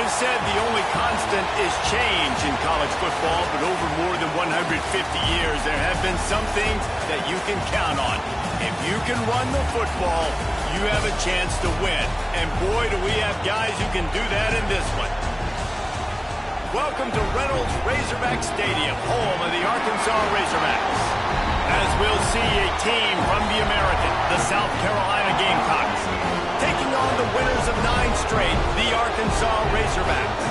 always said the only constant is change in college football, but over more than 150 years, there have been some things that you can count on. If you can run the football, you have a chance to win. And boy, do we have guys who can do that in this one. Welcome to Reynolds Razorback Stadium, home of the Arkansas Razorbacks. As we'll see a team from the American, the South Carolina Gamecocks, taking on the winners of 9 straight, the Arkansas Razorbacks.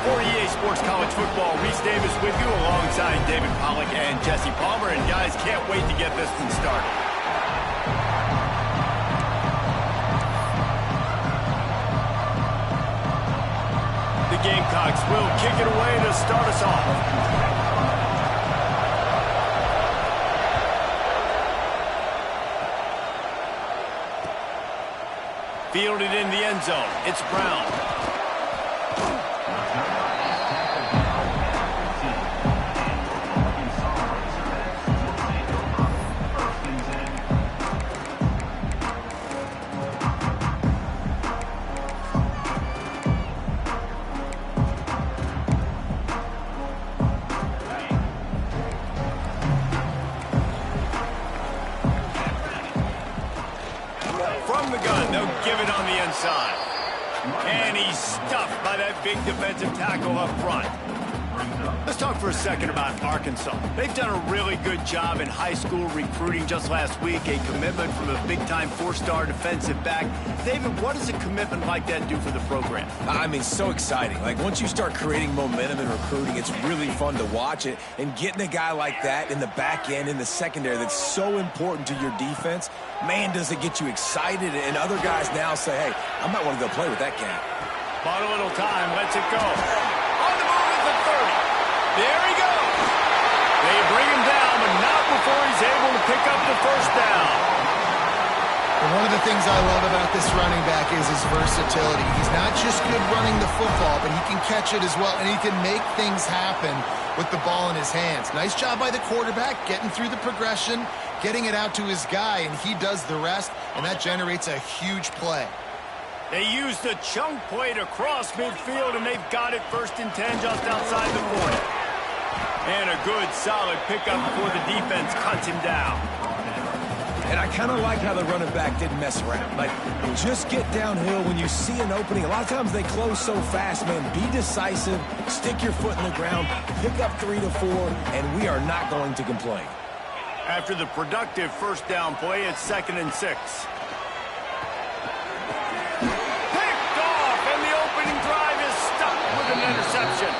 For EA Sports College Football, Reese Davis with you alongside David Pollack and Jesse Palmer. And guys, can't wait to get this one started. The Gamecocks will kick it away to start us off. Fielded in the end zone. It's Brown. From the gun, they'll give it on the inside. And he's stuffed by that big defensive tackle up front. Let's talk for a second about Arkansas. They've done a really good job in high school recruiting just last week, a commitment from a big-time 4-star defensive back. David, what does a commitment like that do for the program? I mean, so exciting. Like, once you start creating momentum in recruiting, it's really fun to watch it. And getting a guy like that in the back end, in the secondary, that's so important to your defense, man, does it get you excited. And other guys now say, hey, I might want to go play with that cat. Bought a little time, lets it go. On the move at the 30. There he goes. They bring him down, but not before he's able to pick up the first down. And one of the things I love about this running back is his versatility. He's not just good running the football, but he can catch it as well, and he can make things happen with the ball in his hands. Nice job by the quarterback, getting through the progression, getting it out to his guy, and he does the rest, and that generates a huge play. They used a chunk play to cross midfield, and they've got it 1st and 10 just outside the 40. And a good, solid pickup before the defense cuts him down. And I kind of like how the running back didn't mess around. Like, just get downhill when you see an opening. A lot of times they close so fast, man. Be decisive, stick your foot in the ground, pick up 3 to 4, and we are not going to complain. After the productive first down play, it's 2nd and 6. Picked off, and the opening drive is stuck with an interception.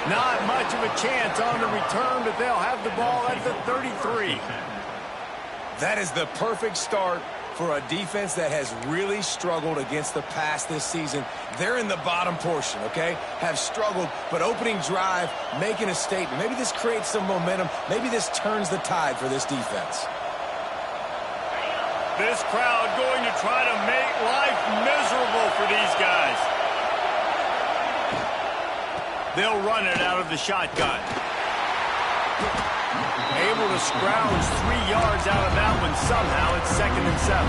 Not much of a chance on the return, but they'll have the ball at the 33. That is the perfect start for a defense that has really struggled against the pass this season. They're in the bottom portion, okay? Have struggled, but opening drive, making a statement. Maybe this creates some momentum. Maybe this turns the tide for this defense. This crowd going to try to make life miserable for these guys. They'll run it out of the shotgun. Able to scrounge 3 yards out of that one somehow. It's 2nd and 7.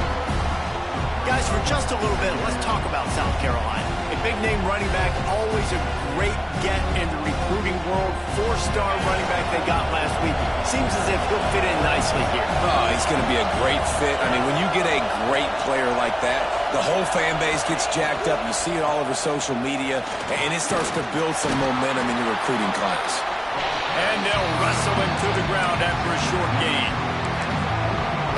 Guys, for just a little bit, let's talk about South Carolina. A big-name running back, always a great get in the recruiting world. 4-star running back they got last week. Seems as if he'll fit in nicely here. Oh, he's going to be a great fit. I mean, when you get a great player like that, the whole fan base gets jacked up. You see it all over social media, and it starts to build some momentum in your recruiting class. And they'll wrestle him to the ground after a short gain.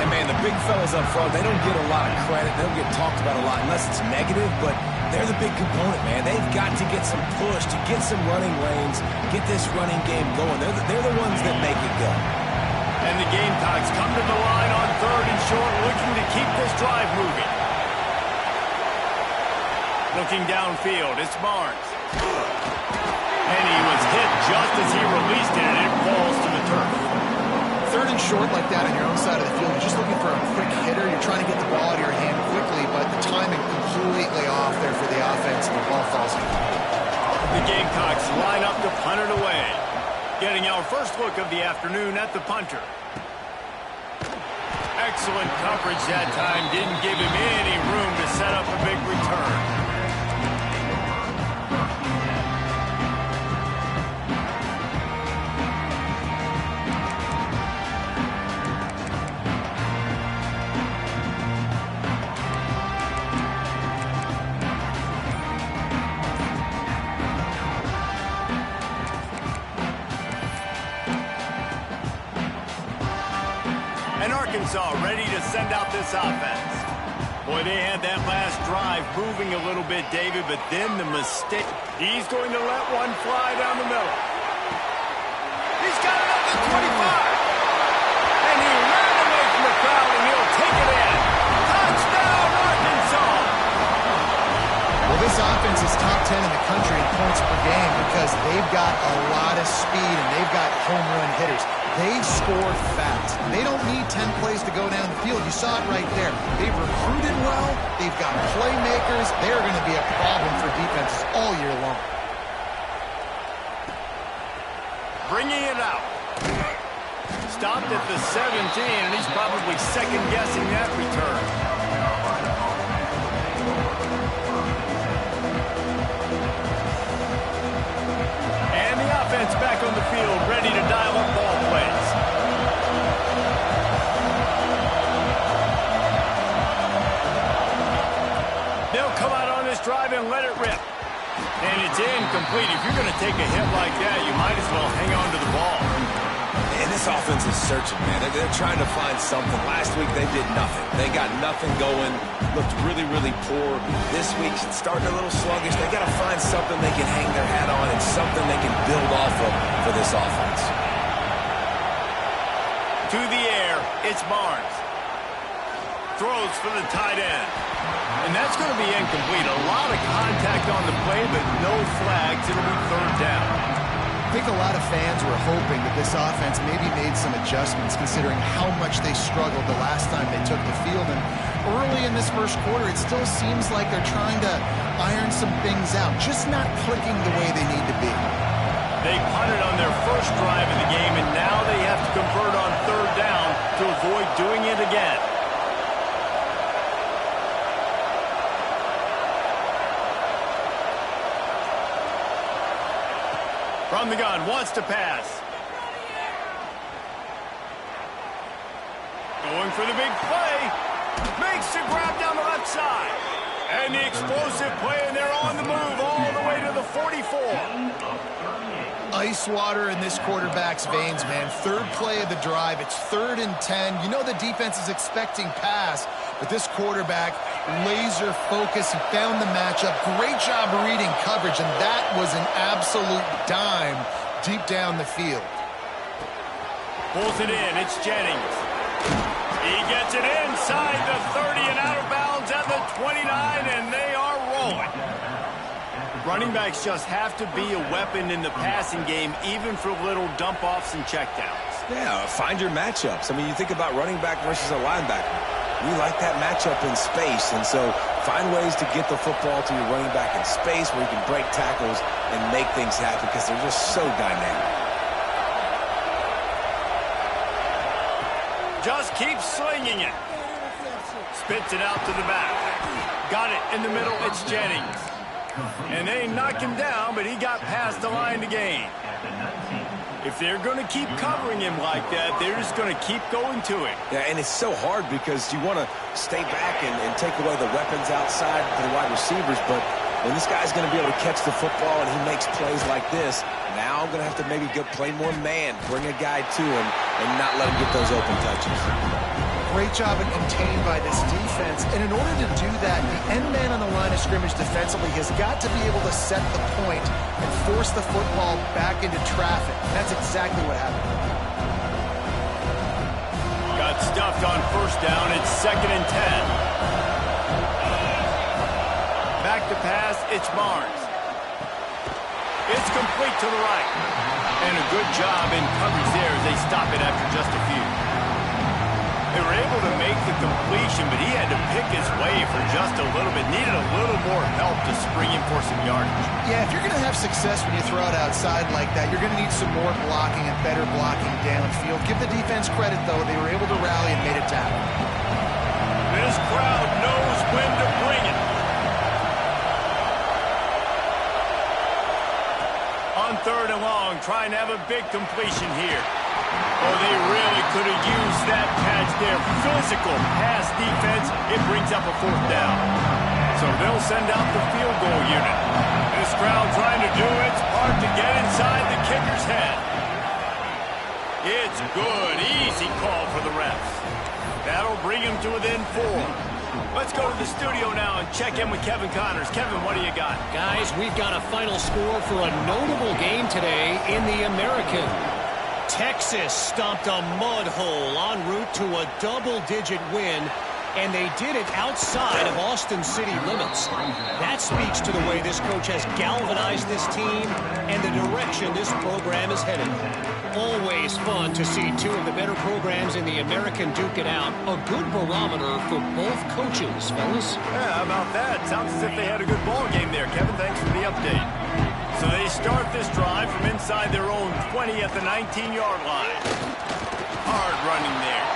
And, man, the big fellas up front, they don't get a lot of credit. They don't get talked about a lot unless it's negative, but they're the big component, man. They've got to get some push, to get some running lanes, get this running game going. They're the ones that make it go. And the Gamecocks come to the line on 3rd and short, looking to keep this drive moving. Looking downfield, it's Barnes. And he was hit just as he released it, and it falls to the turf. 3rd and short like that on your own side of the field, you're just looking for a quick hitter. You're trying to get the ball out of your hand quickly, but the timing completely off there for the offense, and the ball falls incomplete. The Gamecocks line up to punt it away. Getting our first look of the afternoon at the punter. Excellent coverage that time. Didn't give him any room to set up a big return. ready to send out this offense. Boy, they had that last drive moving a little bit, David, but then the mistake. He's going to let one fly down the middle. He's got it up to 25. And he ran away from the crowd, and he'll take it in. Touchdown, Arkansas! Well, this offense is top 10 in the country in points per game because they've got a lot of speed and they've got home run hitters. They score fast. They don't need 10 plays to go down the field. You saw it right there. They've recruited well. They've got playmakers. They're going to be a problem for defenses all year long. Bringing it out. Stopped at the 17, and he's probably second-guessing that return. And the offense back on the field, ready to dial up ball plays. They'll come out on this drive and let it rip. And it's incomplete. If you're going to take a hit like that, you might as well hang on to the ball. And this offense is searching, man. They're trying to find something. Last week, they did nothing. They got nothing going. Looked really, really poor. This week, starting a little sluggish. They got to find something they can hang their hat on and something they can build off of for this offense. To the air, it's Barnes. Throws for the tight end. And that's going to be incomplete. A lot of contact on the play, but no flags. It'll be third down. I think a lot of fans were hoping that this offense maybe made some adjustments considering how much they struggled the last time they took the field. And early in this first quarter, it still seems like they're trying to iron some things out, just not clicking the way they need to be. They punted on their first drive of the game, and now they have to convert on third down to avoid doing it again. From the gun, wants to pass. Going for the big play. Makes the grab down the left side. And the explosive play, and they're on the move all the way to the 44. Ice water in this quarterback's veins, man. Third play of the drive. It's 3rd and 10. You know the defense is expecting pass, but this quarterback, laser focus. He found the matchup. Great job reading coverage, and that was an absolute dime deep down the field. Pulls it in. It's Jennings. He gets it inside the 30 and out of bounds at the 29, and they are rolling. Running backs just have to be a weapon in the passing game, even for little dump-offs and checkdowns. Yeah, find your matchups. I mean, you think about running back versus a linebacker. We like that matchup in space, and so find ways to get the football to your running back in space where you can break tackles and make things happen because they're just so dynamic. Just keep slinging it. Spits it out to the back. Got it in the middle. It's Jennings. And they knocked him down, but he got past the line to gain. If they're going to keep covering him like that, they're just going to keep going to it. Yeah, and it's so hard because you want to stay back and take away the weapons outside for the wide receivers, but when this guy's going to be able to catch the football and he makes plays like this, now I'm going to have to maybe play more man, bring a guy to him, and not let him get those open touches. Great job of contained by this defense. And in order to do that, the end man on the line of scrimmage defensively has got to be able to set the point and force the football back into traffic. And that's exactly what happened. Got stuffed on first down. It's 2nd and 10. Back to pass. It's Barnes. It's complete to the right. And a good job in coverage there as they stop it after just a few. They were able to make the completion, but he had to pick his way for just a little bit. Needed a little more help to spring him for some yardage. Yeah, if you're going to have success when you throw it outside like that, you're going to need some more blocking and better blocking downfield. Give the defense credit, though. They were able to rally and made a tackle. This crowd knows when to bring it. On 3rd and long, trying to have a big completion here. Oh, they really could have used that catch there. Physical pass defense. It brings up a 4th down. So they'll send out the field goal unit. This crowd trying to do its part to get inside the kicker's head. It's good. Easy call for the refs. That'll bring him to within 4. Let's go to the studio now and check in with Kevin Connors. Kevin, what do you got? Guys, we've got a final score for a notable game today in the American. Texas stomped a mud hole en route to a double-digit win, and they did it outside of Austin city limits. That speaks to the way this coach has galvanized this team and the direction this program is headed. Always fun to see two of the better programs in the American duke it out. A good barometer for both coaches, fellas. Yeah, how about that? Sounds as if they had a good ball game there, Kevin. Thanks for the update. So they start this drive from inside their own 20 at the 19-yard line. Hard running there.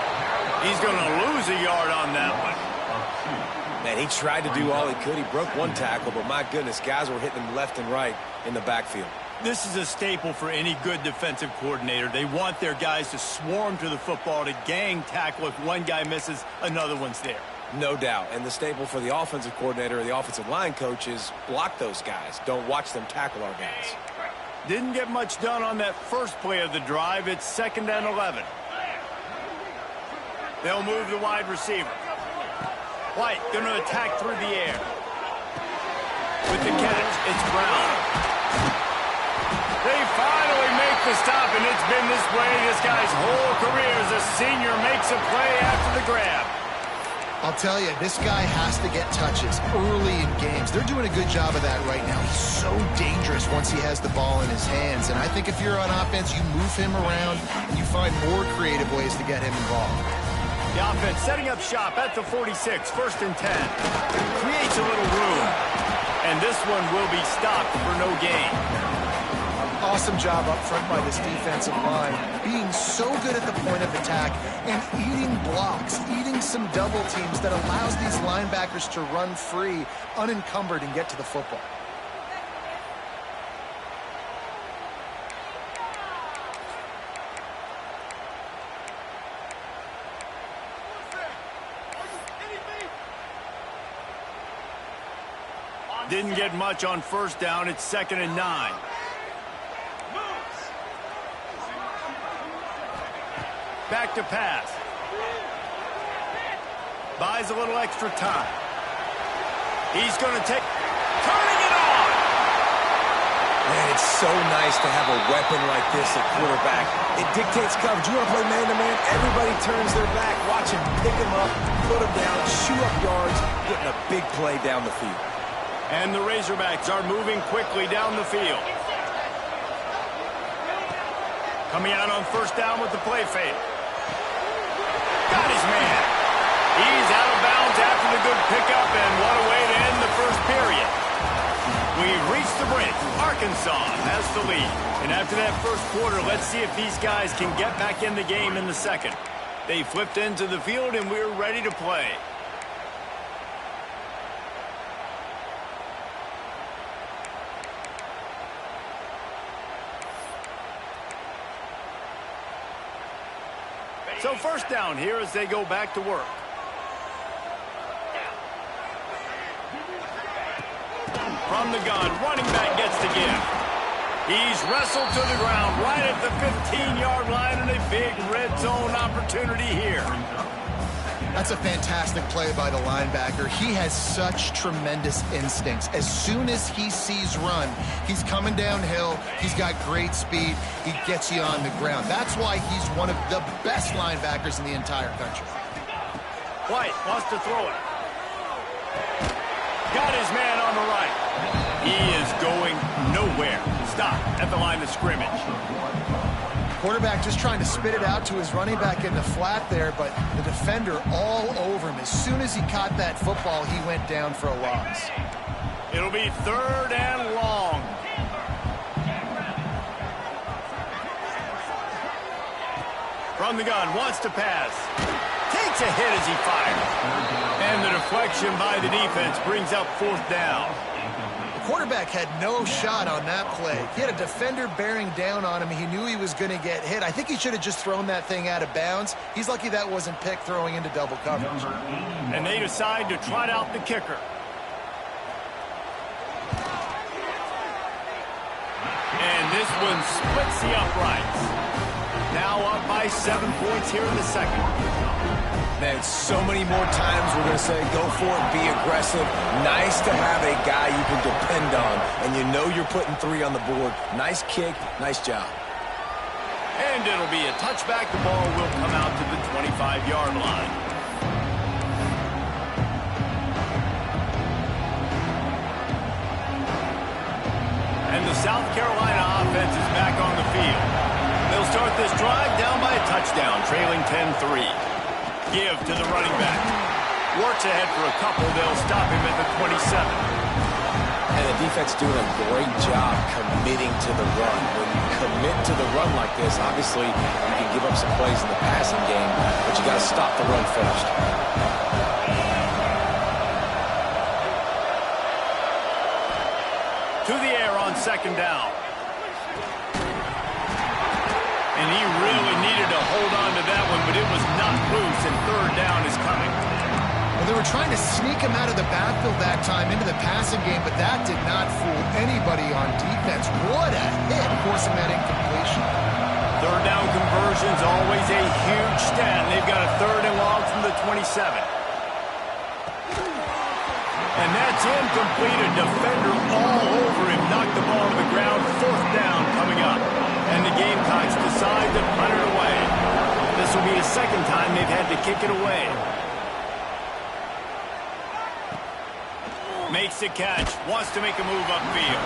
He's going to lose a yard on that one. Man, he tried to do all he could. He broke one tackle, but my goodness, guys were hitting him left and right in the backfield. This is a staple for any good defensive coordinator. They want their guys to swarm to the football, to gang tackle. If one guy misses, another one's there. No doubt. And the staple for the offensive coordinator or the offensive line coach is block those guys. Don't watch them tackle our guys. Didn't get much done on that first play of the drive. It's 2nd and 11. They'll move the wide receiver. White going to attack through the air. With the catch, it's Brown. They finally make the stop, and it's been this way this guy's whole career as a senior. Makes a play after the grab. I'll tell you, this guy has to get touches early in games. They're doing a good job of that right now. He's so dangerous once he has the ball in his hands. And I think if you're on offense, you move him around and you find more creative ways to get him involved. The offense setting up shop at the 46, 1st and 10. Creates a little room. And this one will be stopped for no gain. Awesome job up front by this defensive line, being so good at the point of attack and eating blocks, eating some double teams that allows these linebackers to run free, unencumbered, and get to the football. Didn't get much on 1st down. It's 2nd and 9. Back to pass. Buys a little extra time. He's going to take... Turning it on! Man, it's so nice to have a weapon like this at quarterback. It dictates coverage. You want to play man-to-man? Everybody turns their back. Watch him pick him up, put him down, shoot up yards, getting a big play down the field. And the Razorbacks are moving quickly down the field. Coming out on 1st down with the play fake. Got his man. He's out of bounds after the good pickup, and what a way to end the first period. We've reached the break. Arkansas has the lead. And after that first quarter, let's see if these guys can get back in the game in the second. They flipped into the field, and we're ready to play. So 1st down here as they go back to work. From the gun, running back gets the give. He's wrestled to the ground right at the 15-yard line, and a big red zone opportunity here. That's a fantastic play by the linebacker. He has such tremendous instincts. As soon as he sees run, he's coming downhill. He's got great speed. He gets you on the ground. That's why he's one of the best linebackers in the entire country. White wants to throw it. Got his man on the right. He is going nowhere. Stop at the line of scrimmage. Quarterback just trying to spit it out to his running back in the flat there, but the defender all over him. As soon as he caught that football, he went down for a loss. It'll be 3rd and long. From the gun, wants to pass. Takes a hit as he fires. And the deflection by the defense brings up 4th down. Quarterback had no shot on that play. He had a defender bearing down on him. He knew he was going to get hit. I think he should have just thrown that thing out of bounds. He's lucky that wasn't picked throwing into double coverage. And they decide to trot out the kicker. And this one splits the uprights. Now up by 7 points here in the second. Man, so many more times we're going to say go for it, be aggressive. Nice to have a guy you can depend on, and you know you're putting 3 on the board. Nice kick, nice job. And it'll be a touchback. The ball will come out to the 25-yard line. And the South Carolina offense is back on the field. They'll start this drive down by a touchdown, trailing 10-3. Give to the running back. Works ahead for a couple. They'll stop him at the 27. And the defense doing a great job committing to the run. When you commit to the run like this, obviously you can give up some plays in the passing game, but you got to stop the run first. To the air on second down. And he really needed to hold on to that one, but it was not loose, and third down is coming. Well, they were trying to sneak him out of the backfield that time into the passing game, but that did not fool anybody on defense. What a hit, forcing that incompletion. Third down conversion's always a huge stat. They've got a third and long from the 27. And that's incomplete. A defender all over him. Knocked the ball to the ground. Fourth down coming up. And the Gamecocks decide to punt it away. This will be the second time they've had to kick it away. Makes the catch. Wants to make a move upfield.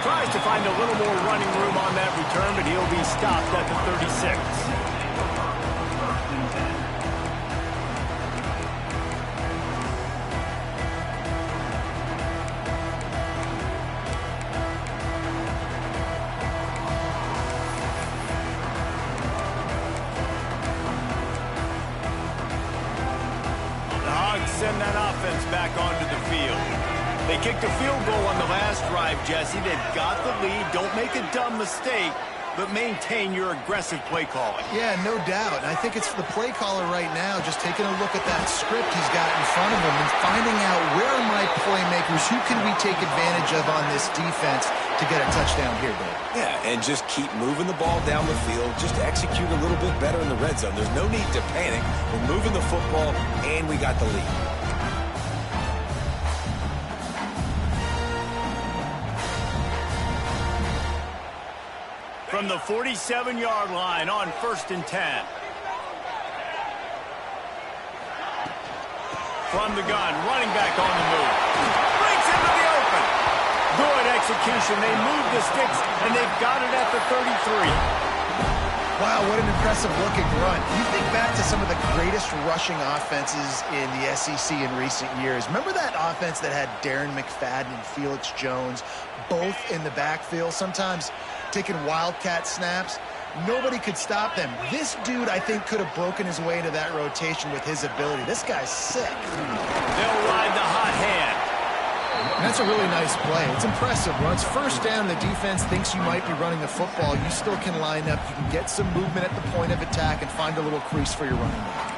Tries to find a little more running room on that return, but he'll be stopped at the 36. Send that offense back onto the field. They kicked a field goal on the last drive, Jesse. They've got the lead. Don't make a dumb mistake, but maintain your aggressive play calling. Yeah, no doubt. And I think it's the play caller right now just taking a look at that script he's got in front of him and finding out where are my playmakers, who can we take advantage of on this defense to get a touchdown here, Dave. Yeah, and just keep moving the ball down the field. Just execute a little bit better in the red zone. There's no need to panic. We're moving the football, and we got the lead. From the 47-yard line on 1st and 10. From the gun, running back on the move. Breaks into the open. Good execution. They move the sticks, and they've got it at the 33. Wow, what an impressive-looking run. You think back to some of the greatest rushing offenses in the SEC in recent years. Remember that offense that had Darren McFadden and Felix Jones both in the backfield, sometimes taking wildcat snaps? Nobody could stop them. This dude, I think, could have broken his way into that rotation with his ability. This guy's sick. They'll ride the hot hand. And that's a really nice play. It's impressive. When it's first down, the defense thinks you might be running the football. You still can line up. You can get some movement at the point of attack and find a little crease for your running back.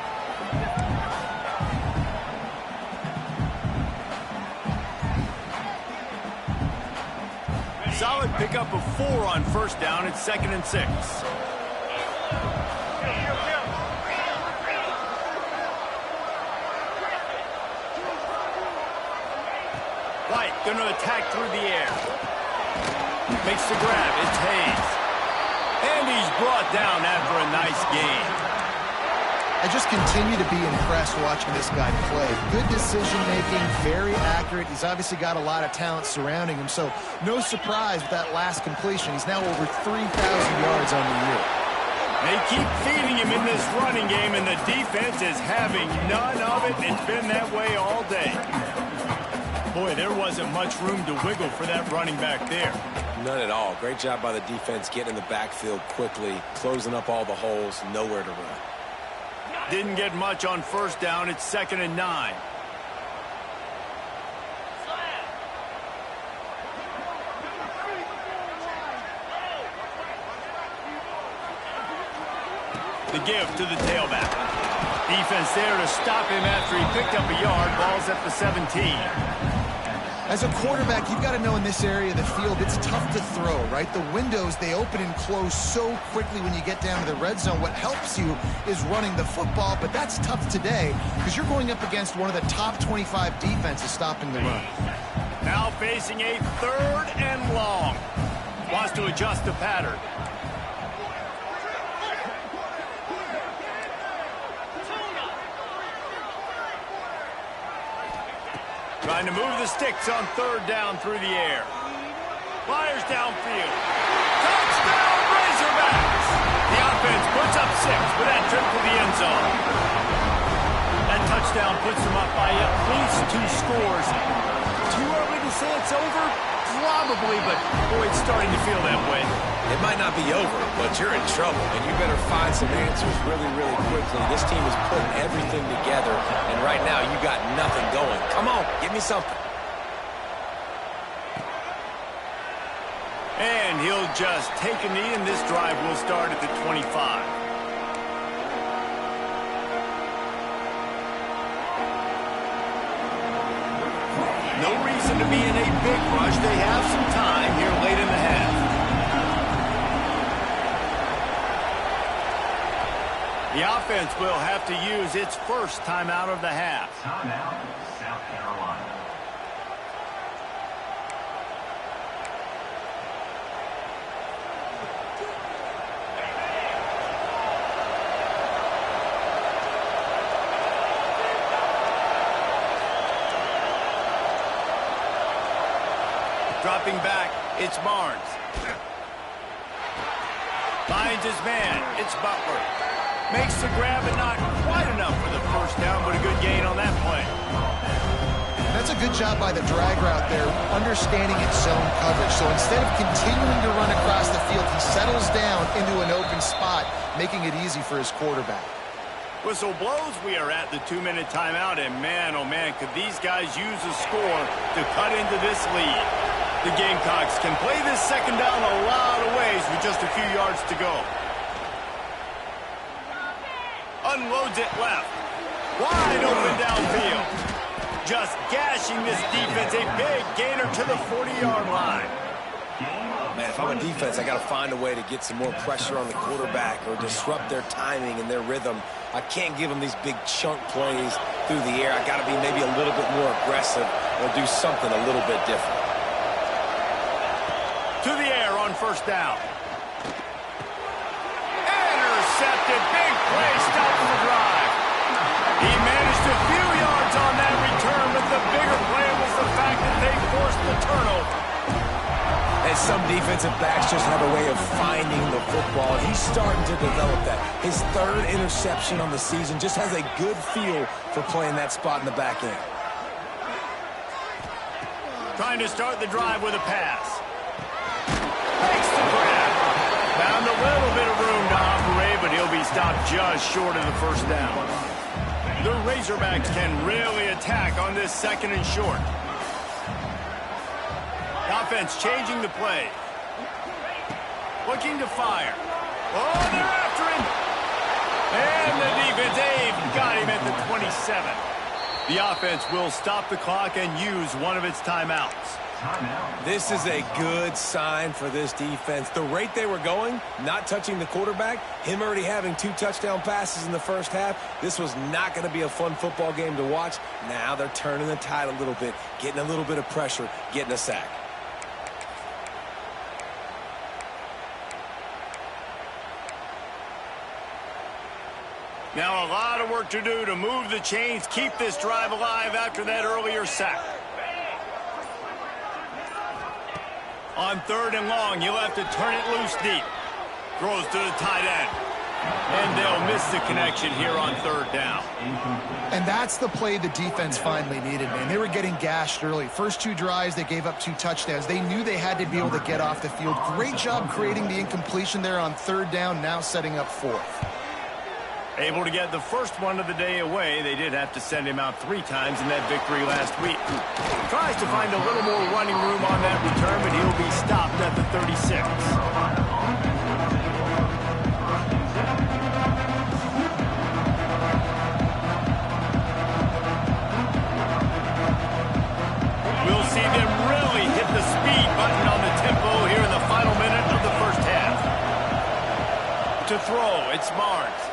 Solid pickup of 4 on 1st down. It's 2nd and 6. White going to attack through the air. Makes the grab. It's Hayes. And he's brought down after a nice gain. I just continue to be impressed watching this guy play. Good decision-making, very accurate. He's obviously got a lot of talent surrounding him, so no surprise with that last completion. He's now over 3,000 yards on the year. They keep feeding him in this running game, and the defense is having none of it. It's been that way all day. Boy, there wasn't much room to wiggle for that running back there. None at all. Great job by the defense getting in the backfield quickly, closing up all the holes, nowhere to run. Didn't get much on 1st down. It's 2nd and 9. The give to the tailback. Defense there to stop him after he picked up a yard. Ball's at the 17. As a quarterback, you've got to know in this area of the field, it's tough to throw, right? The windows, they open and close so quickly when you get down to the red zone. What helps you is running the football, but that's tough today because you're going up against one of the top 25 defenses stopping the run. Now facing a 3rd and long. Wants to adjust the pattern. Trying to move the sticks on 3rd down through the air. Fires downfield. Touchdown, Razorbacks! The offense puts up 6 with that trip to the end zone. That touchdown puts them up by at least 2 scores. Too early to say it's over? Probably, but boy, it's starting to feel that way. It might not be over, but you're in trouble, and you better find some answers really, really quickly. This team is putting everything together, and right now you got nothing going. Come on, give me something. And he'll just take a knee, and this drive will start at the 25. No reason to be in a big rush. They have some time here late in the half. The offense will have to use its first timeout of the half. Timeout, South Carolina. Dropping back, it's Barnes. Finds his man, it's Butler. Makes the grab and not quite enough for the first down, but a good gain on that play. That's a good job by the drag route there, understanding its zone coverage. So instead of continuing to run across the field, he settles down into an open spot, making it easy for his quarterback. Whistle blows, we are at the 2-minute timeout, and man, oh man, could these guys use a score to cut into this lead. The Gamecocks can play this second down a lot of ways with just a few yards to go. Unloads it left. Wide open downfield. Just gashing this defense. A big gainer to the 40-yard line. Man, if I'm a defense, I got to find a way to get some more pressure on the quarterback or disrupt their timing and their rhythm. I can't give them these big chunk plays through the air. I got to be maybe a little bit more aggressive or do something a little bit different. To the air on first down. Intercepted. Big play. Stops the drive. He managed a few yards on that return, but the bigger play was the fact that they forced the turnover. And some defensive backs just have a way of finding the football, and he's starting to develop that. His 3rd interception on the season, just has a good feel for playing that spot in the back end. Trying to start the drive with a pass. Makes the grab. Found a little bit of room to operate, but he'll be stopped just short of the first down. The Razorbacks can really attack on this 2nd and short. The offense changing the play. Looking to fire. Oh, they're after him. And the defense, they've got him at the 27. The offense will stop the clock and use one of its timeouts. This is a good sign for this defense. The rate they were going, not touching the quarterback, him already having 2 touchdown passes in the first half, this was not going to be a fun football game to watch. Now they're turning the tide a little bit, getting a little bit of pressure, getting a sack. Now a lot of work to do to move the chains, keep this drive alive after that earlier sack. On 3rd and long, you'll have to turn it loose deep. Throws to the tight end. And they'll miss the connection here on 3rd down. And that's the play the defense finally needed, man. They were getting gashed early. First 2 drives, they gave up 2 touchdowns. They knew they had to be able to get off the field. Great job creating the incompletion there on 3rd down, now setting up 4th. Able to get the first one of the day away. They did have to send him out 3 times in that victory last week. Tries to find a little more running room on that return, but he'll be stopped at the 36. We'll see them It's Barnes.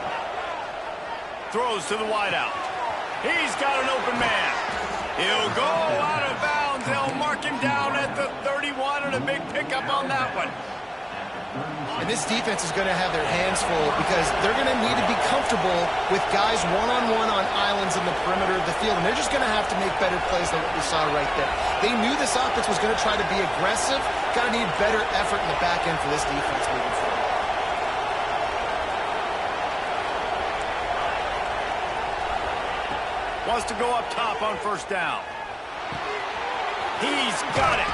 Throws to the wideout. He's got an open man. He'll go out of bounds. They'll mark him down at the 31, and a big pickup on that one. And this defense is going to have their hands full because they're going to need to be comfortable with guys one-on-one on islands in the perimeter of the field, and they're just going to have to make better plays than what we saw right there. They knew this offense was going to try to be aggressive. Got to need better effort in the back end for this defense moving forward. Wants to go up top on first down. He's got it.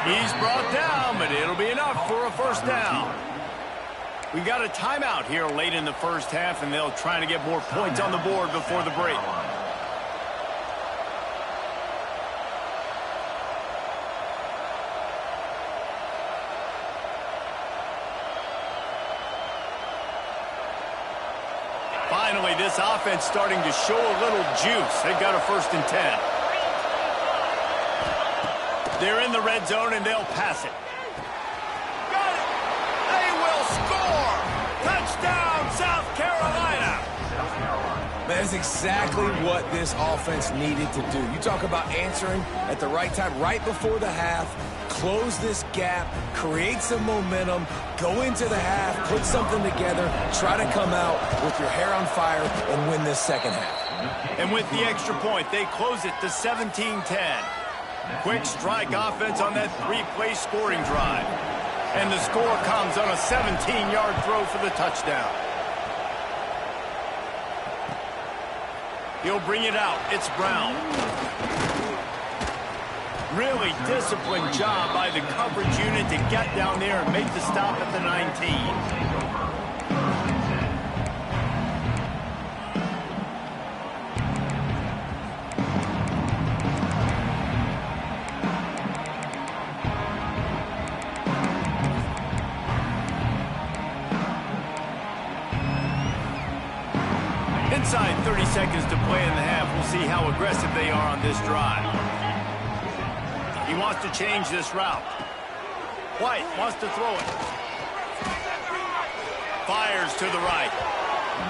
He's brought down, but it'll be enough for a first down. We got a timeout here late in the first half, and they'll try to get more points on the board before the break. Finally, this offense starting to show a little juice. They've got a 1st and 10. They're in the red zone, and they'll pass it. Got it! They will score! Touchdown, South Carolina! That is exactly what this offense needed to do. You talk about answering at the right time, right before the half, close this gap, create some momentum, go into the half, put something together, try to come out with your hair on fire and win this second half. And with the extra point, they close it to 17-10. Quick strike offense on that 3-play scoring drive. And the score comes on a 17-yard throw for the touchdown. He'll bring it out. It's Brown. Really disciplined job by the coverage unit to get down there and make the stop at the 19. Inside 30 seconds to play in the half. We'll see how aggressive they are on this drive. He wants to change this route. White wants to throw it. Fires to the right.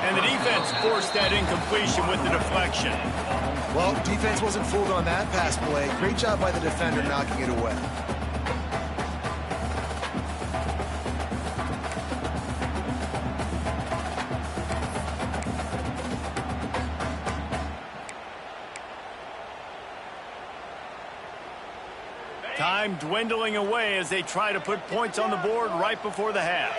And the defense forced that incompletion with the deflection. Well, defense wasn't fooled on that pass play. Great job by the defender knocking it away. Time dwindling away as they try to put points on the board right before the half.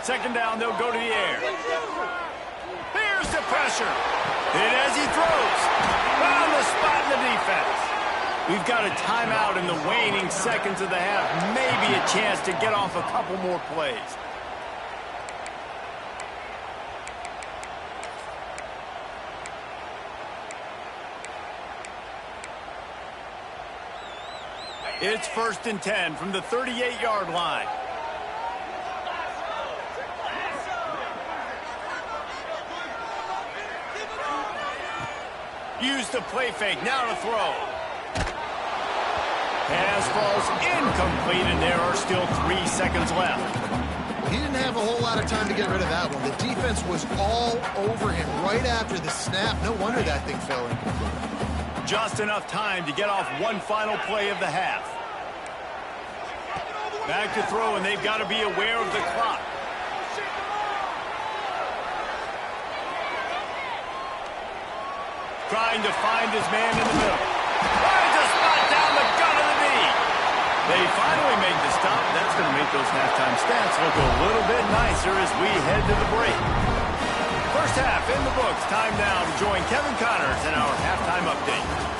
Second down, they'll go to the air. Here's the pressure. And as he throws, found the spot in the defense. We've got a timeout in the waning seconds of the half. Maybe a chance to get off a couple more plays. It's 1st and 10 from the 38-yard line. Use the play fake, now to throw. Pass falls incomplete, and there are still 3 seconds left. He didn't have a whole lot of time to get rid of that one. The defense was all over him right after the snap. No wonder that thing fell incomplete. Just enough time to get off one final play of the half. Back to throw, and they've got to be aware of the clock. Trying to find his man in the middle. Finds a spot down the gut of the knee. They finally make the stop. That's going to make those halftime stats look a little bit nicer as we head to the break. First half in the books. Time now to join Kevin Connors in our halftime update.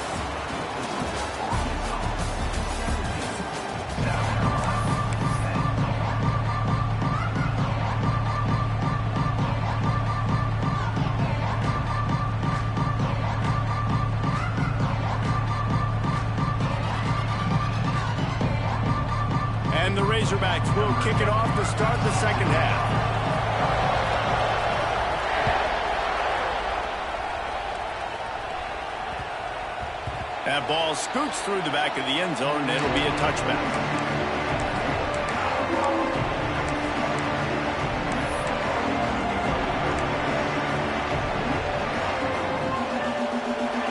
And the Razorbacks will kick it off to start the second half. That ball scoots through the back of the end zone, and it'll be a touchback.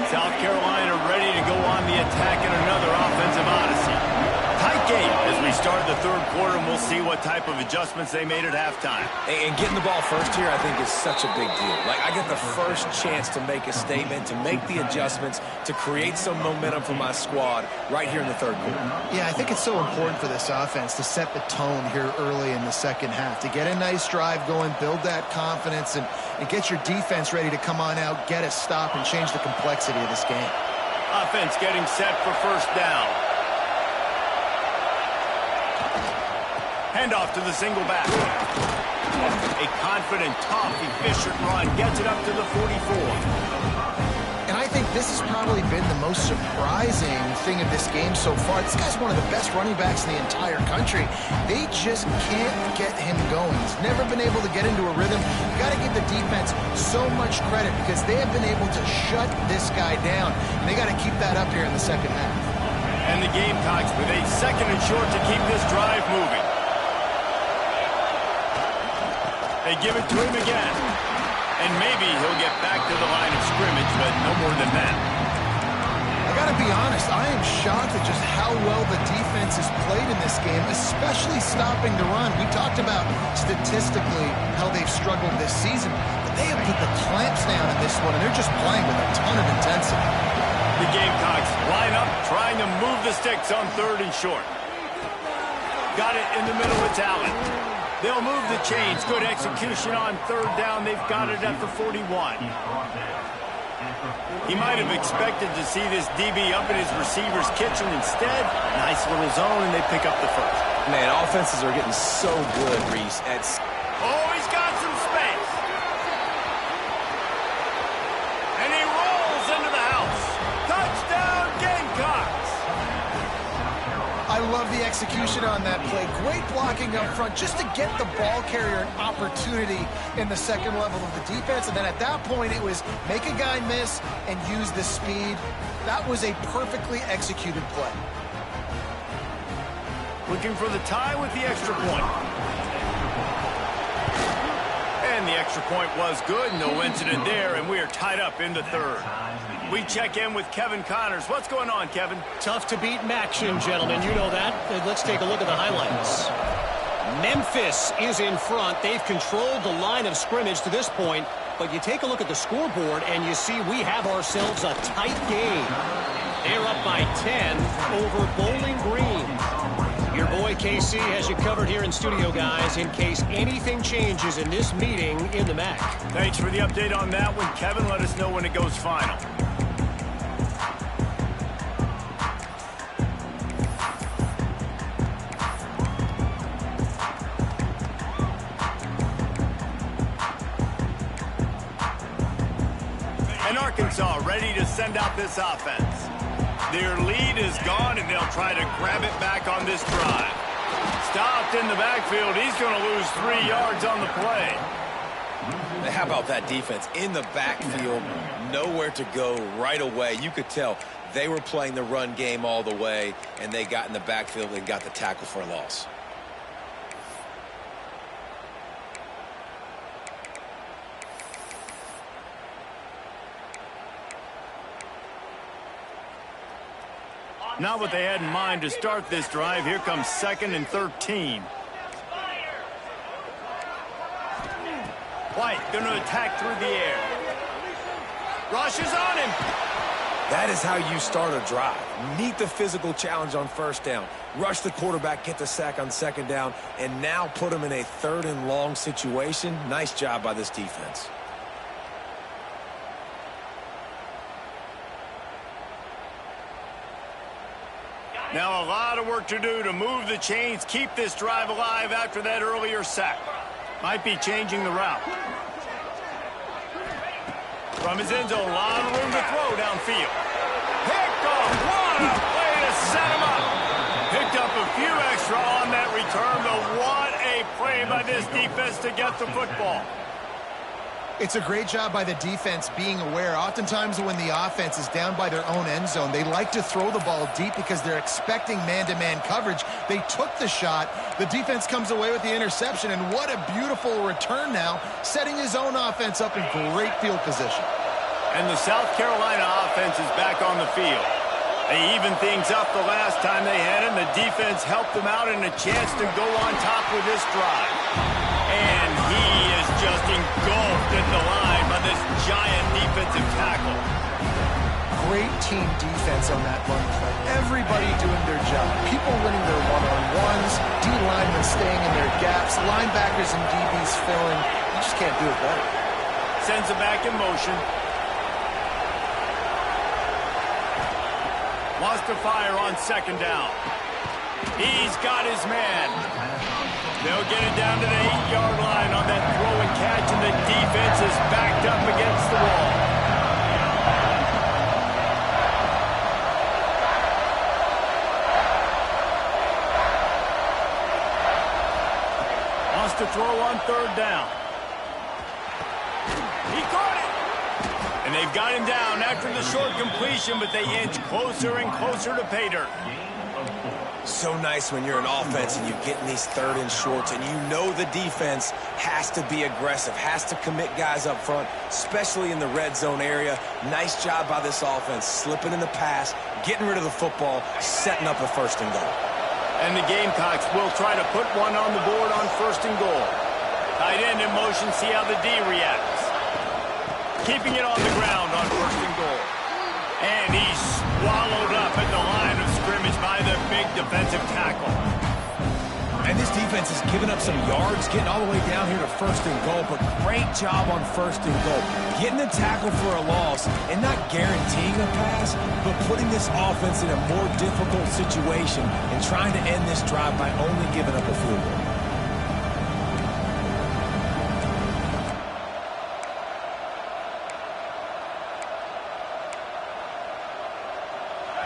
South Carolina ready to go on the attack in another offensive odyssey. Tight game as we start the third quarter, and we'll see what type of adjustments they made at halftime. And getting the ball first here, I think, is such a big deal. Like, I get the first chance to make a statement, to make the adjustments, to create some momentum for my squad right here in the third quarter. Yeah, I think it's so important for this offense to set the tone here early in the second half, to get a nice drive going, build that confidence, and get your defense ready to come on out, get a stop, and change the complexity of this game. Offense getting set for first down. Handoff to the single back. A confident, tough, efficient run. Gets it up to the 44. And I think this has probably been the most surprising thing of this game so far. This guy's one of the best running backs in the entire country. They just can't get him going. He's never been able to get into a rhythm. You got to give the defense so much credit because they have been able to shut this guy down. And they got to keep that up here in the second half. And the Gamecocks with a second and short to keep this drive moving. They give it to him again. And maybe he'll get back to the line of scrimmage, but no more than that. I got to be honest, I am shocked at just how well the defense has played in this game, especially stopping the run. We talked about statistically how they've struggled this season, but they have put the clamps down in this one, and they're just playing with a ton of intensity. The Gamecocks line up, trying to move the sticks on third and short. Got it in the middle, it's Allen. They'll move the chains. Good execution on third down. They've got it at the 41. He might have expected to see this DB up in his receiver's kitchen. Instead, nice little zone, and they pick up the first. Man, offenses are getting so good, Reese. Oh, he's got some space. And he rolls into the house. Touchdown, Gamecocks. I love the execution on that play. Great blocking up front just to get the ball carrier an opportunity in the second level of the defense. And then at that point, it was make a guy miss and use the speed. That was a perfectly executed play. Looking for the tie with the extra point. And the extra point was good. No incident there, and we are tied up in the third. We check in with Kevin Connors. What's going on, Kevin? Tough to beat action, gentlemen. You know that. Let's take a look at the highlights. Memphis is in front. They've controlled the line of scrimmage to this point, but you take a look at the scoreboard, and you see we have ourselves a tight game. They're up by 10 over Bowling Green. Your boy KC has you covered here in studio, guys, in case anything changes in this meeting in the MAC. Thanks for the update on that one, Kevin. Let us know when it goes final. And Arkansas ready to send out this offense. Their lead is gone, and they'll try to grab it back on this drive. Stopped in the backfield. He's going to lose 3 yards on the play. How about that defense? In the backfield, nowhere to go right away. You could tell they were playing the run game all the way, and they got in the backfield and got the tackle for a loss. Not what they had in mind to start this drive. Here comes 2nd and 13. White going to attack through the air. Rush is on him. That is how you start a drive. Meet the physical challenge on first down. Rush the quarterback, get the sack on second down, and now put him in a 3rd and long situation. Nice job by this defense. Now a lot of work to do to move the chains, keep this drive alive after that earlier sack. Might be changing the route. From his end zone, a lot of room to throw downfield. Picked off. What a way to set him up. Picked up a few extra on that return, but what a play by this defense to get the football. It's a great job by the defense being aware. Oftentimes when the offense is down by their own end zone, they like to throw the ball deep because they're expecting man-to-man coverage. They took the shot. The defense comes away with the interception, and what a beautiful return now, setting his own offense up in great field position. And the South Carolina offense is back on the field. They evened things up the last time they had it, and the defense helped them out and a chance to go on top with this drive. And he is just engulfed at the line by this giant defensive tackle. Great team defense on that run play. Everybody doing their job. People winning their one-on-ones, D-linemen staying in their gaps, linebackers and DBs filling. You just can't do it better. Sends it back in motion. Wants to fire on second down. He's got his man. They'll get it down to the 8-yard line on that throw and catch, and the defense is backed up against the wall. Wants to throw on third down. He caught it. And they've got him down after the short completion, but they inch closer and closer to pay dirt. So nice when you're an offense and you get in these third and shorts and you know the defense has to be aggressive, has to commit guys up front, especially in the red zone area. Nice job by this offense, slipping in the pass, getting rid of the football, setting up a first and goal. And the Gamecocks will try to put one on the board on first and goal. Tight end in motion, see how the D reacts. Keeping it on the ground on first and goal. And he's swallowed up at the line of scrimmage by the big defensive tackle. And this defense has given up some yards, getting all the way down here to first and goal, but great job on first and goal. Getting the tackle for a loss and not guaranteeing a pass, but putting this offense in a more difficult situation and trying to end this drive by only giving up a field goal.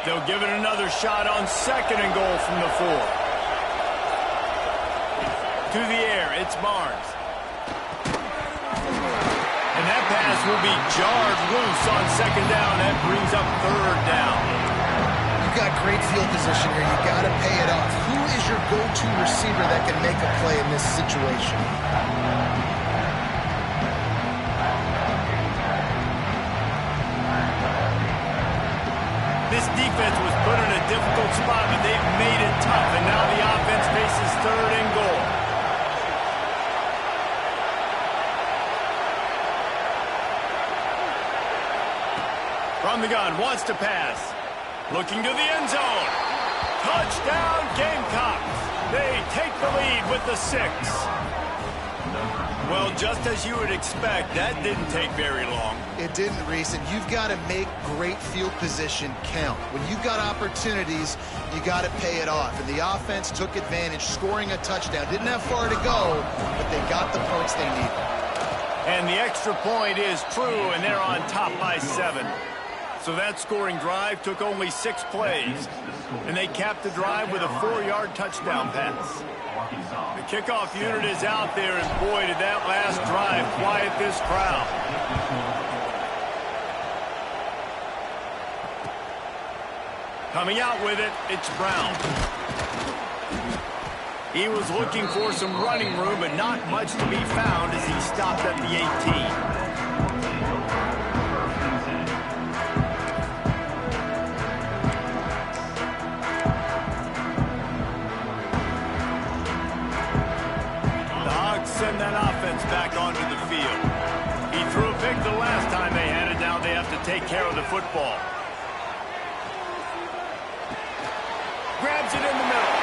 They'll give it another shot on second and goal from the 4. To the air, it's Barnes. And that pass will be jarred loose on second down. That brings up third down. You've got great field position here. You've got to pay it off. Who is your go-to receiver that can make a play in this situation? This defense was put in a difficult spot, but they've made it tough, and now the offense faces third and goal. From the gun, wants to pass. Looking to the end zone. Touchdown, Gamecocks. They take the lead with the 6. Well, just as you would expect, that didn't take very long. It didn't, Reese, and you've got to make great field position count. When you've got opportunities, you got to pay it off. And the offense took advantage, scoring a touchdown. Didn't have far to go, but they got the points they needed. And the extra point is true, and they're on top by 7. So that scoring drive took only 6 plays, and they capped the drive with a 4-yard touchdown pass. The kickoff unit is out there, and boy, did that last drive quiet this crowd. Coming out with it, it's Brown. He was looking for some running room, but not much to be found as he stopped at the 18. Send that offense back onto the field. He threw a pick the last time they had it. Now they have to take care of the football. Grabs it in the middle.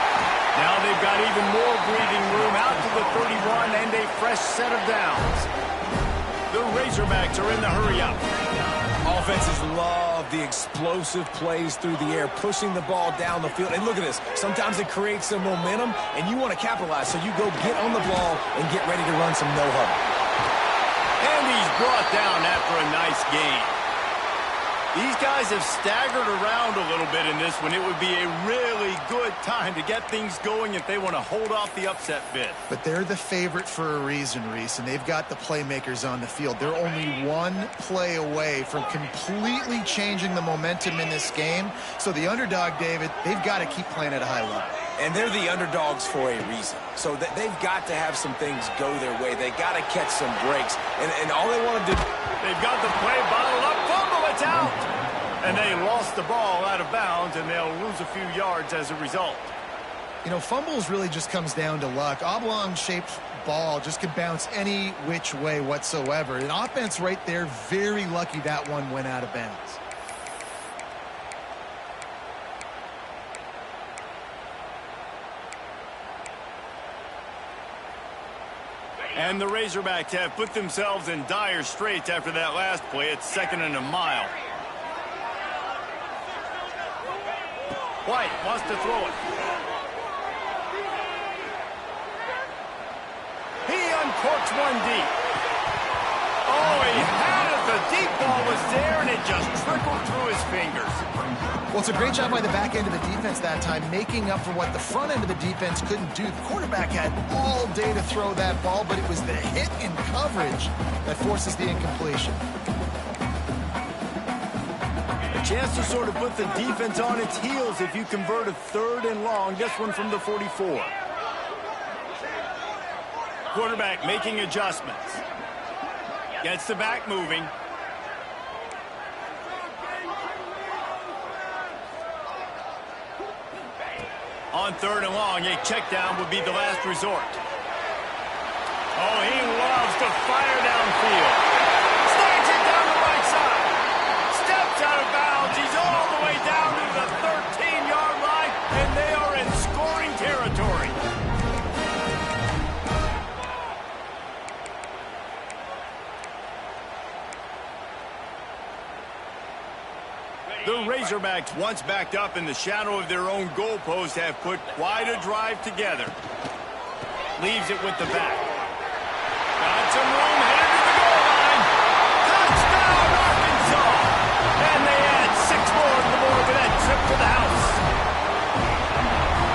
Now they've got even more breathing room out to the 31 and a fresh set of downs. The Razorbacks are in the hurry-up. Offenses love the explosive plays through the air, pushing the ball down the field. And look at this. Sometimes it creates some momentum, and you want to capitalize. So you go get on the ball and get ready to run some no-huddle. And he's brought down after a nice gain. These guys have staggered around a little bit in this one. It would be a really good time to get things going if they want to hold off the upset bid. But they're the favorite for a reason, Reese, and they've got the playmakers on the field. They're only one play away from completely changing the momentum in this game. So the underdog, David, they've got to keep playing at a high level. And they're the underdogs for a reason. So they've got to have some things go their way. They got to catch some breaks. And all they want to do... They've got the play bottled up. Fumble, it's out. And they lost the ball out of bounds, and they'll lose a few yards as a result. You know, fumbles really just comes down to luck. Oblong-shaped ball just can bounce any which way whatsoever. An offense right there, very lucky that one went out of bounds. And the Razorbacks have put themselves in dire straits after that last play. It's 2nd and a mile. White wants to throw it. He uncorks one deep. Oh, he had it. The deep ball was there, and it just trickled through his fingers. Well, it's a great job by the back end of the defense that time, making up for what the front end of the defense couldn't do. The quarterback had all day to throw that ball, but it was the hit in coverage that forces the incompletion. A chance to sort of put the defense on its heels if you convert a 3rd and long. This one from the 44. Quarterback making adjustments. Gets the back moving. On 3rd and long, a check down would be the last resort. Oh, he loves to fire downfield. Slides it down the right side. Steps out of bounds. He's all the way down to the 13-yard line, and they are in scoring territory. The Razorbacks, once backed up in the shadow of their own goalpost, have put quite a drive together. Leaves it with the back. Got some room, headed to the goal line. Touchdown, Arkansas! And they add 6 more to the board with that trip to the house.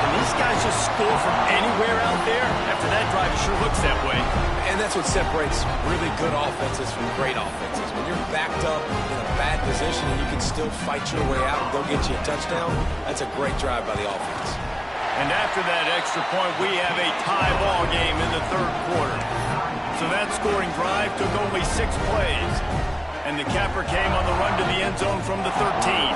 And these guys just score from anywhere out there. After that drive, it sure looks that way. And that's what separates really good offenses from great offenses. When you're backed up in a bad position and you can still fight your way out and go get you a touchdown, that's a great drive by the offense. And after that extra point, we have a tie ball game in the 3rd quarter. So that scoring drive took only 6 plays. And the capper came on the run to the end zone from the 13.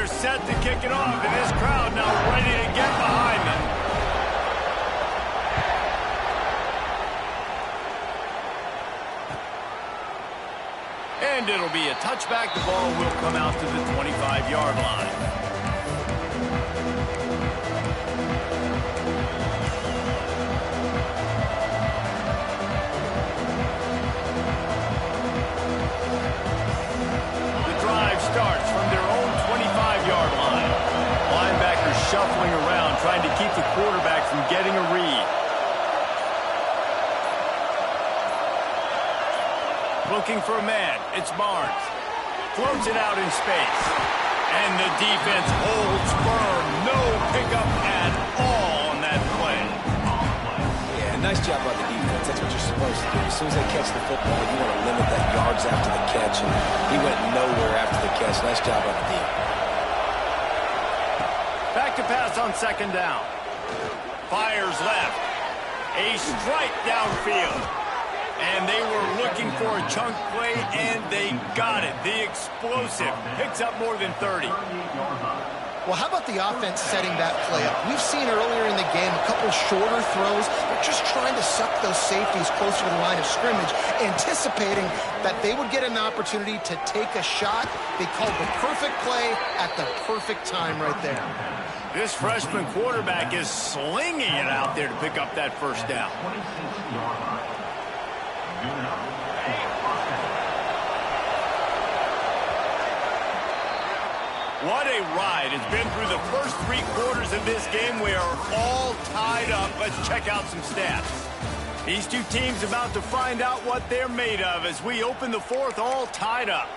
Set to kick it off, and this crowd now ready to get behind them. And it'll be a touchback. The ball will come out to the 25-yard line. The drive starts from their own 25-yard line. Linebackers shuffling around, trying to keep the quarterback from getting a read. Looking for a man. It's Barnes. Floats it out in space. And the defense holds firm. No pickup at all on that play. Yeah, nice job by the defense. That's what you're supposed to do. As soon as they catch the football, you want to limit that yards after the catch. And he went nowhere after the catch. Nice job by the defense. Back to pass on 2nd down. Fires left. A strike downfield. And they were looking for a chunk play, and they got it. The explosive picks up more than 30. Well, how about the offense setting that play up? We've seen earlier in the game a couple shorter throws. They're just trying to suck those safeties closer to the line of scrimmage, anticipating that they would get an opportunity to take a shot. They called the perfect play at the perfect time right there. This freshman quarterback is slinging it out there to pick up that 1st down. What a ride. It's been through the first 3 quarters of this game. We are all tied up. Let's check out some stats. These two teams about to find out what they're made of as we open the 4th all tied up.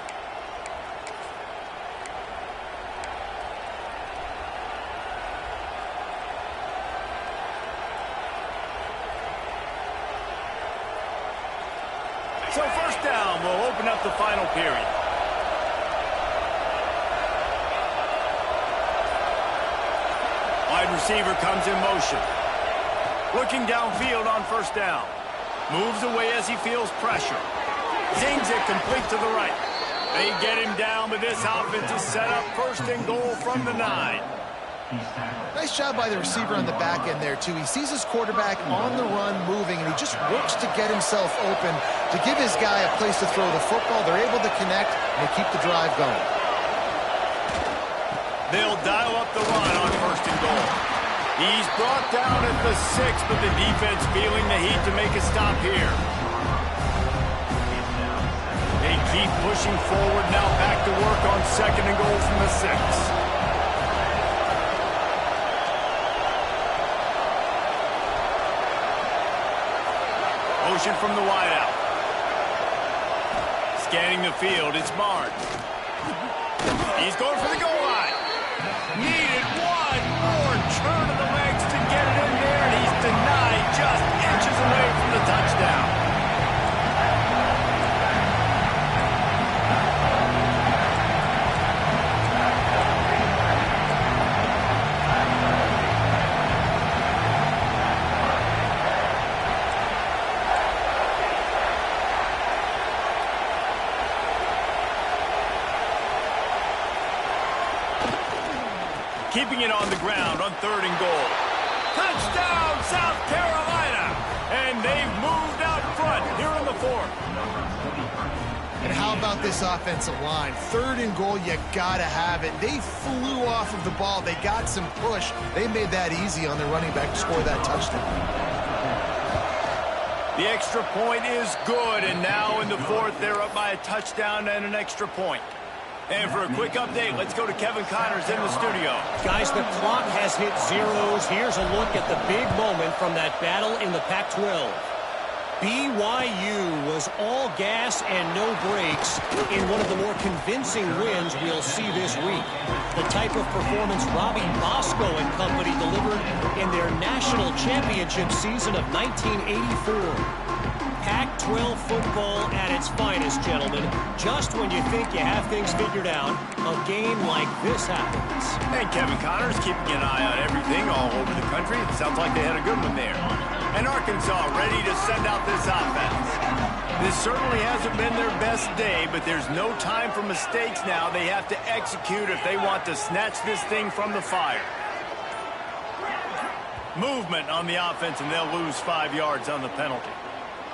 So first down, we'll open up the final period. Wide receiver comes in motion. Looking downfield on first down. Moves away as he feels pressure. Zings it complete to the right. They get him down, but this offense is set up 1st and goal from the 9. Nice job by the receiver on the back end there, too. He sees his quarterback on the run moving, and he just works to get himself open to give his guy a place to throw the football. They're able to connect, and they keep the drive going. They'll dial up the run on 1st and goal. He's brought down at the 6, but the defense feeling the heat to make a stop here. They keep pushing forward, now back to work on 2nd and goal from the 6. Motion from the wideout. Scanning the field, it's Mark. He's going for the goal line. Needed one more turn of the legs to get it in there, and he's denied just inches away from the touchdown. Keeping it on the ground on 3rd and goal. Touchdown, South Carolina! And they've moved out front here in the 4th. And how about this offensive line? 3rd and goal, you gotta have it. They flew off of the ball. They got some push. They made that easy on their running back to score that touchdown. The extra point is good, and now in the 4th, they're up by a touchdown and an extra point. And for a quick update, let's go to Kevin Connors in the studio. Guys, the clock has hit zeros. Here's a look at the big moment from that battle in the Pac-12. BYU was all gas and no brakes in one of the more convincing wins we'll see this week. The type of performance Robbie Bosco and company delivered in their national championship season of 1984. Pac-12 football at its finest, gentlemen. Just when you think you have things figured out, a game like this happens. And Kevin Connors keeping an eye on everything all over the country. It sounds like they had a good one there. And Arkansas ready to send out this offense. This certainly hasn't been their best day, but there's no time for mistakes now. They have to execute if they want to snatch this thing from the fire. Movement on the offense, and they'll lose 5 yards on the penalty.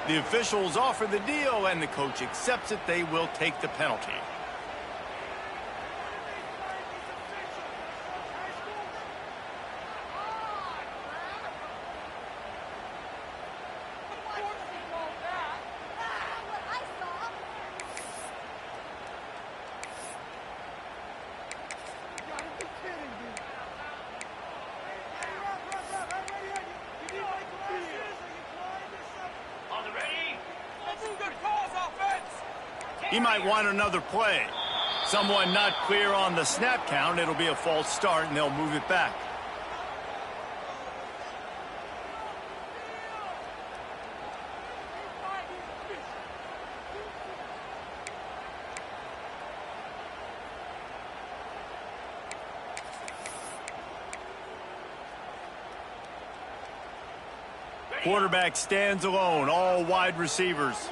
The officials offer the deal, and the coach accepts it. They will take the penalty. He might want another play. Someone not clear on the snap count. It'll be a false start, and they'll move it back. Quarterback stands alone, all wide receivers.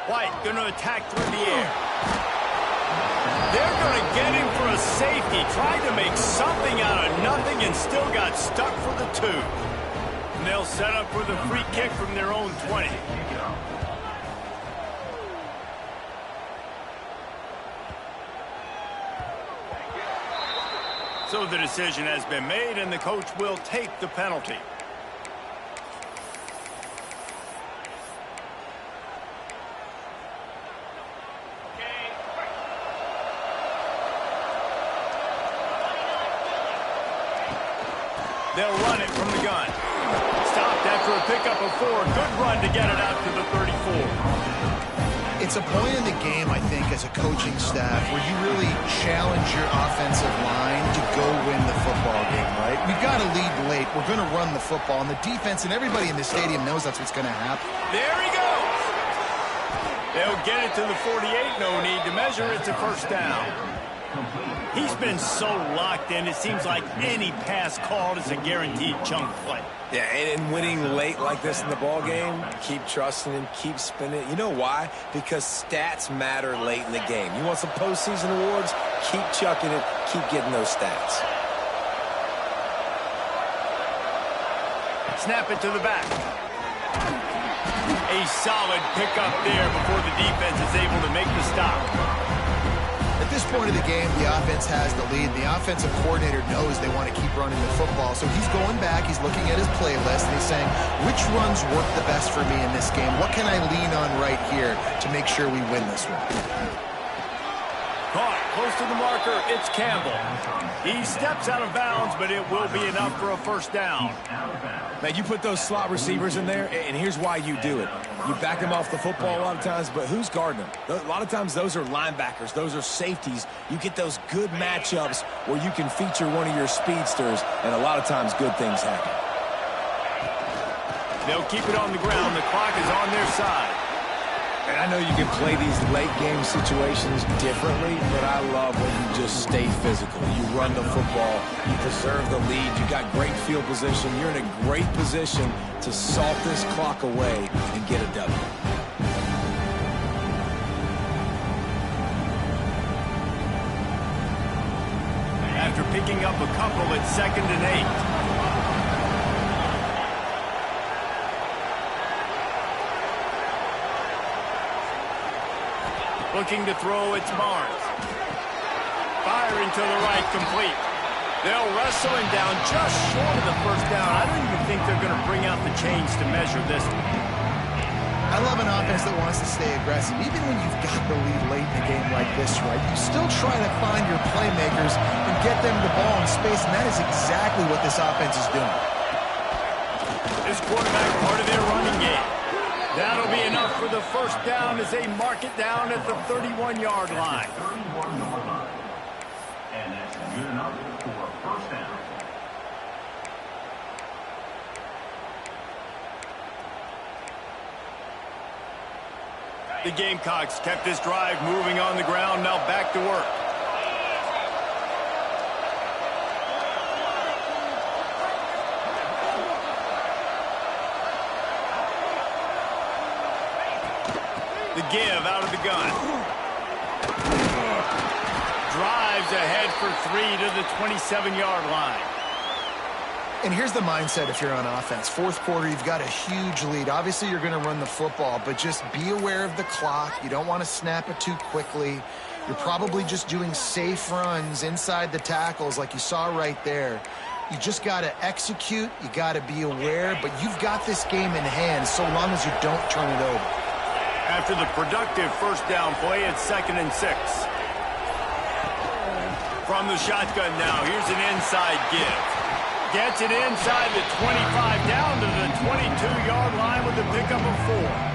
White going to attack through the air. They're going to get him for a safety. Tried to make something out of nothing and still got stuck for the 2. And they'll set up for the free kick from their own 20. So the decision has been made, and the coach will take the penalty. They'll run it from the gun. Stopped after a pickup of 4. Good run to get it out to the 34. It's a point in the game, I think, as a coaching staff where you really challenge your offensive line to go win the football game, right? We've got to lead late. We're going to run the football. And the defense and everybody in the stadium knows that's what's going to happen. There he goes. They'll get it to the 48. No need to measure. It's a first down. He's been so locked in, it seems like any pass called is a guaranteed chunk play. Yeah, and winning late like this in the ball game, keep trusting him, keep spinning it. You know why? Because stats matter late in the game. You want some postseason awards? Keep chucking it, keep getting those stats. Snap it to the back. A solid pickup there before the defense is able to make the stop. At this point of the game, the offense has the lead. The offensive coordinator knows they want to keep running the football. So he's going back, he's looking at his playlist, and he's saying, which runs work the best for me in this game? What can I lean on right here to make sure we win this one? Caught close to the marker, it's Campbell. He steps out of bounds, but it will be enough for a first down. Man, you put those slot receivers in there, and here's why you do it. You back them off the football a lot of times, but who's guarding them? A lot of times those are linebackers. Those are safeties. You get those good matchups where you can feature one of your speedsters, and a lot of times good things happen. They'll keep it on the ground. The clock is on their side. And I know you can play these late-game situations differently, but I love when you just stay physical. You run the football. You preserve the lead. You got great field position. You're in a great position to salt this clock away and get a W. After picking up a couple, it's 2nd and 8. Looking to throw, it's Barnes. Firing to the right, complete. They'll wrestle him down just short of the first down. I don't even think they're going to bring out the chains to measure this one. I love an offense that wants to stay aggressive. Even when you've got the lead late in the game like this, right, you still try to find your playmakers and get them the ball in space, and that is exactly what this offense is doing. This quarterback part of their running game. That'll be enough for the first down as they mark it down at the 31-yard line. 31-yard line. And that's good enough for a first down. The Gamecocks kept this drive moving on the ground, now back to work. The give out of the gun. Drives ahead for 3 to the 27-yard line. And here's the mindset if you're on offense. Fourth quarter, you've got a huge lead. Obviously, you're going to run the football, but just be aware of the clock. You don't want to snap it too quickly. You're probably just doing safe runs inside the tackles like you saw right there. You just got to execute. You got to be aware, but you've got this game in hand so long as you don't turn it over. After the productive first down play, it's 2nd and 6. From the shotgun now, here's an inside give. Gets it inside the 25, down to the 22-yard line with the pickup of 4.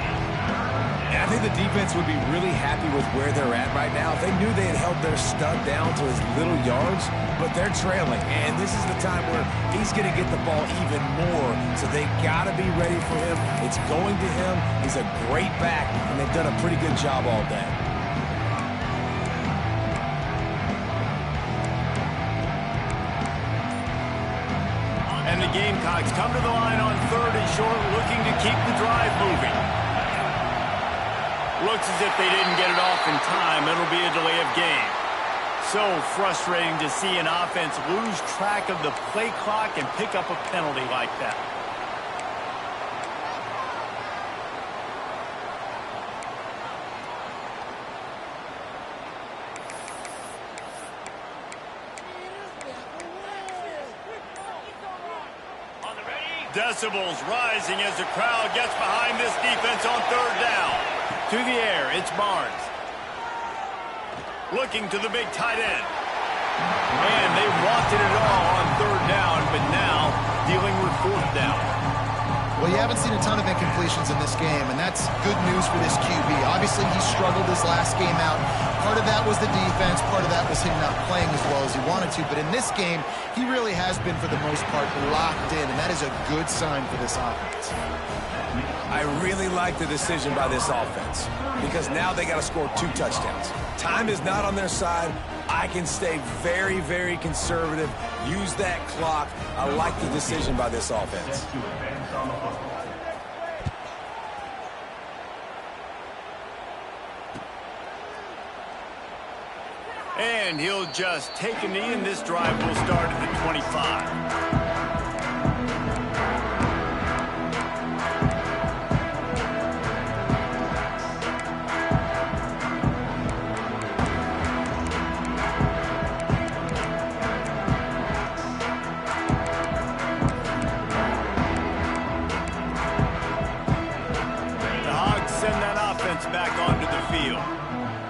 And I think the defense would be really happy with where they're at right now. If they knew they had held their stud down to his little yards, but they're trailing. And this is the time where he's going to get the ball even more. So they got to be ready for him. It's going to him. He's a great back, and they've done a pretty good job all day. And the Gamecocks come to the line on 3rd and short, looking to keep the drive moving. Looks as if they didn't get it off in time. It'll be a delay of game. So frustrating to see an offense lose track of the play clock and pick up a penalty like that. Decibels rising as the crowd gets behind this defense on 3rd down. To the air, it's Barnes. Looking to the big tight end. And they wanted it all on third down, but now dealing with fourth down. Well, you haven't seen a ton of incompletions in this game, and that's good news for this QB. Obviously, he struggled his last game out. Part of that was the defense. Part of that was him not playing as well as he wanted to. But in this game, he really has been, for the most part, locked in, and that is a good sign for this offense. I really like the decision by this offense because now they got to score 2 touchdowns. Time is not on their side. I can stay very, very conservative, use that clock. I like the decision by this offense. And he'll just take a knee, and this drive will start at the 25. Back onto the field.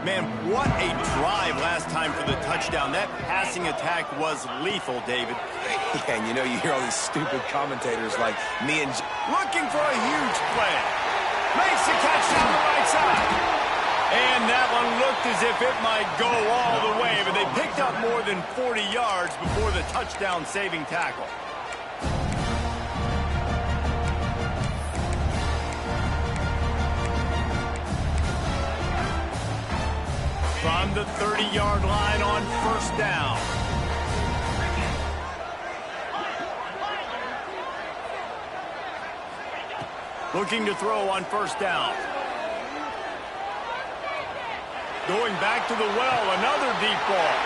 Man, what a drive last time for the touchdown. That passing attack was lethal, David. Yeah, and you know, you hear all these stupid commentators like me and... Looking for a huge play. Makes the catch down the right side. And that one looked as if it might go all the way, but they picked up more than 40 yards before the touchdown-saving tackle. From the 30-yard line on first down. Looking to throw on first down. Going back to the well, another deep ball.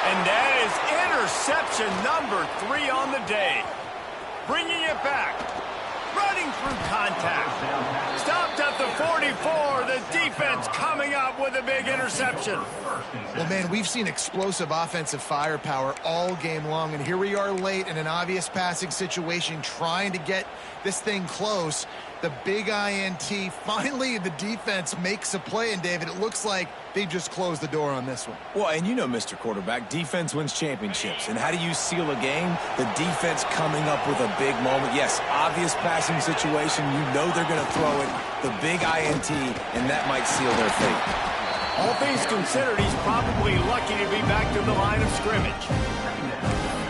And that is interception number 3 on the day. Bringing it back. Running through contact. Stopped at the 44. The defense coming up with a big interception. Well, man, we've seen explosive offensive firepower all game long, and here we are late in an obvious passing situation trying to get this thing close. The big INT. Finally, the defense makes a play, and David, it looks like they just closed the door on this one. Well, and you know, Mr. Quarterback, defense wins championships. And how do you seal a game? The defense coming up with a big moment. Yes, obvious passing situation. You know they're going to throw it. The big INT, and that might seal their fate. All things considered, he's probably lucky to be back to the line of scrimmage.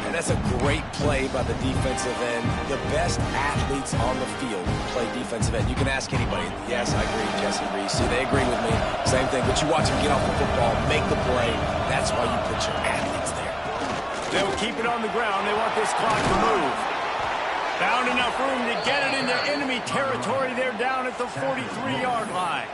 And that's a great play by the defensive end. The best athletes on the field play defensive end. You can ask anybody. Yes, I agree, Jesse Reese. See, they agree with me. Same thing. But you watch them get off the football, make the play. That's why you put your athletes there. They'll keep it on the ground. They want this clock to move. Found enough room to get it into enemy territory. They're down at the 43-yard line.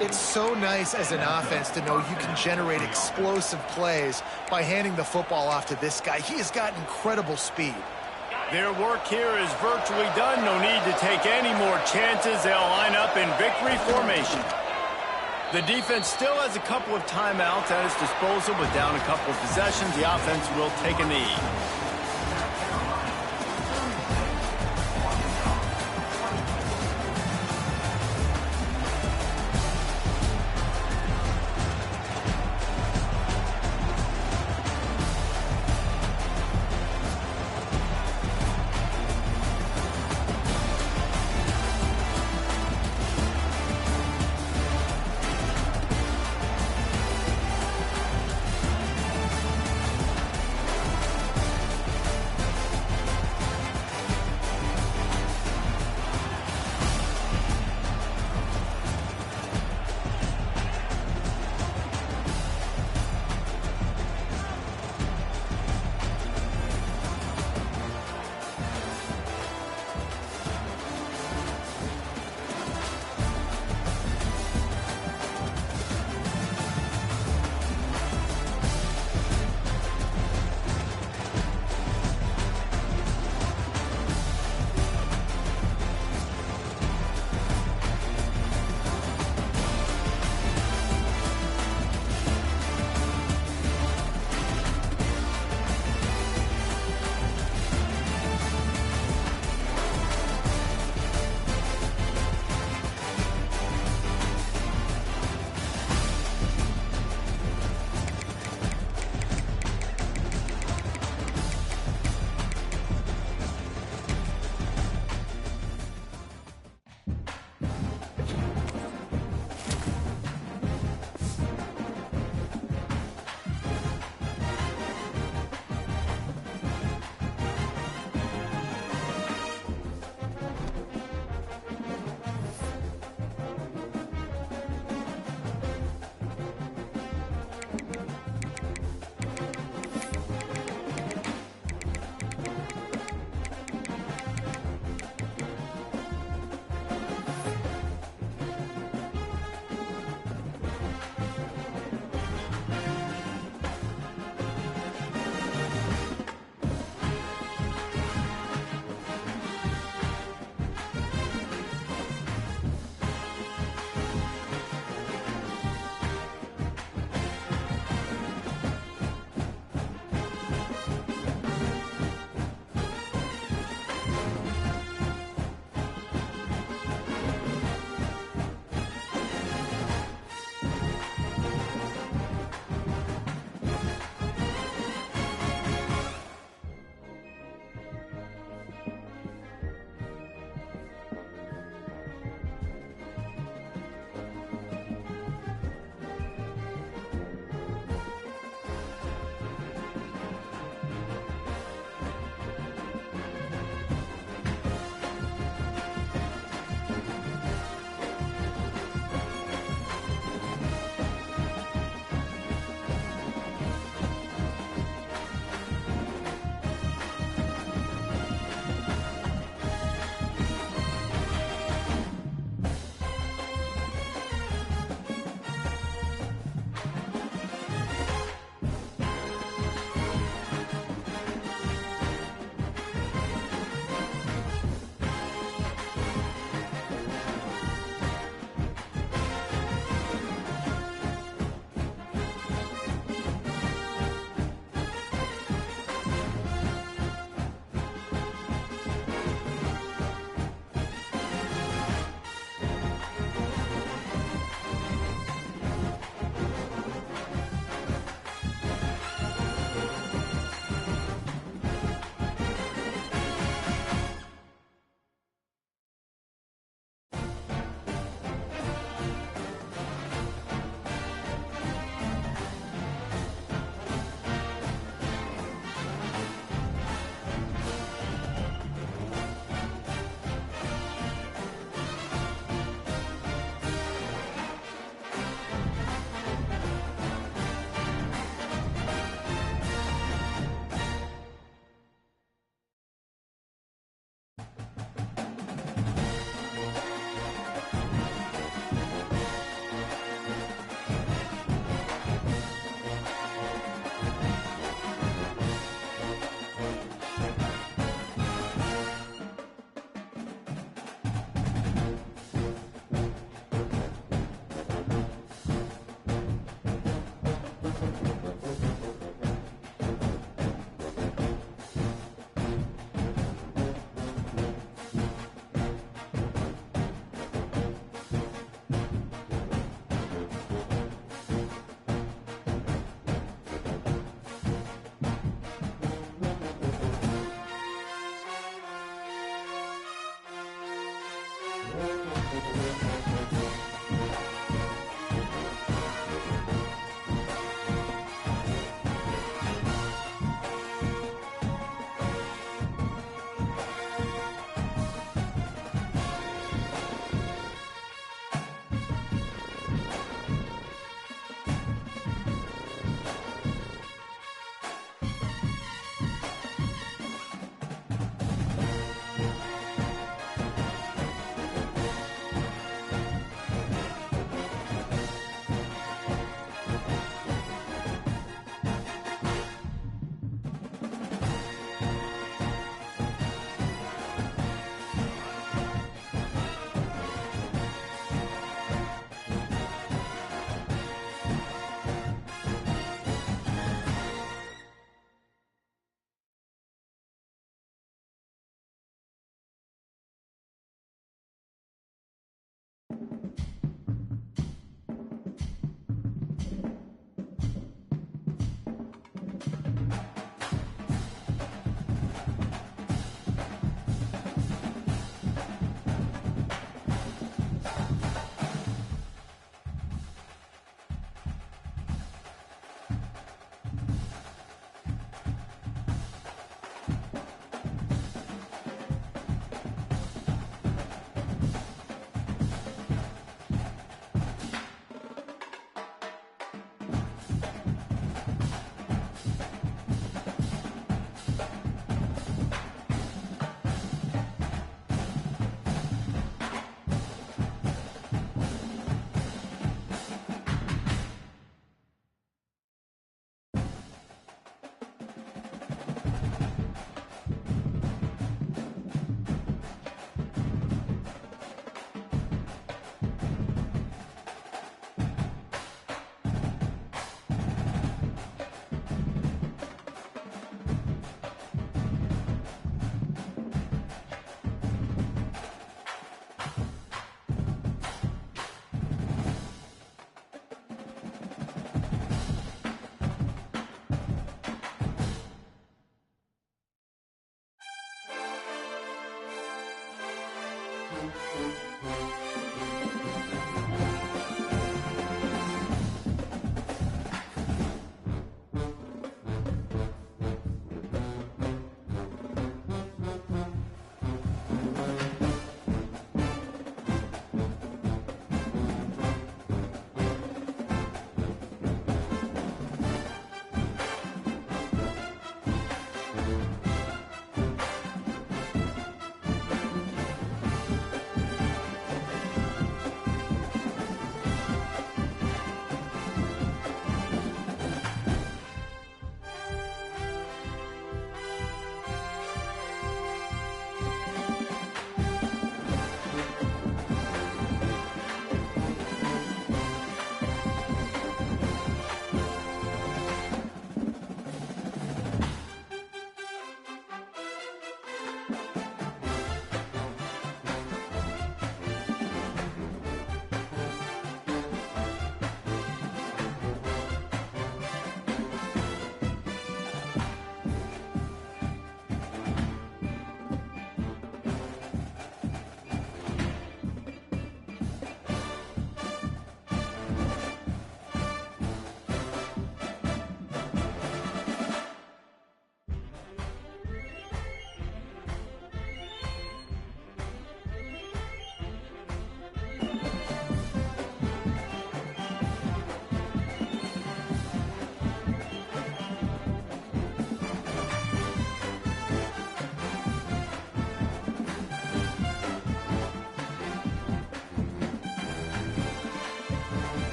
It's so nice as an offense to know you can generate explosive plays by handing the football off to this guy. He has got incredible speed. Their work here is virtually done. No need to take any more chances. They'll line up in victory formation. The defense still has a couple of timeouts at its disposal, but down a couple of possessions, the offense will take a knee.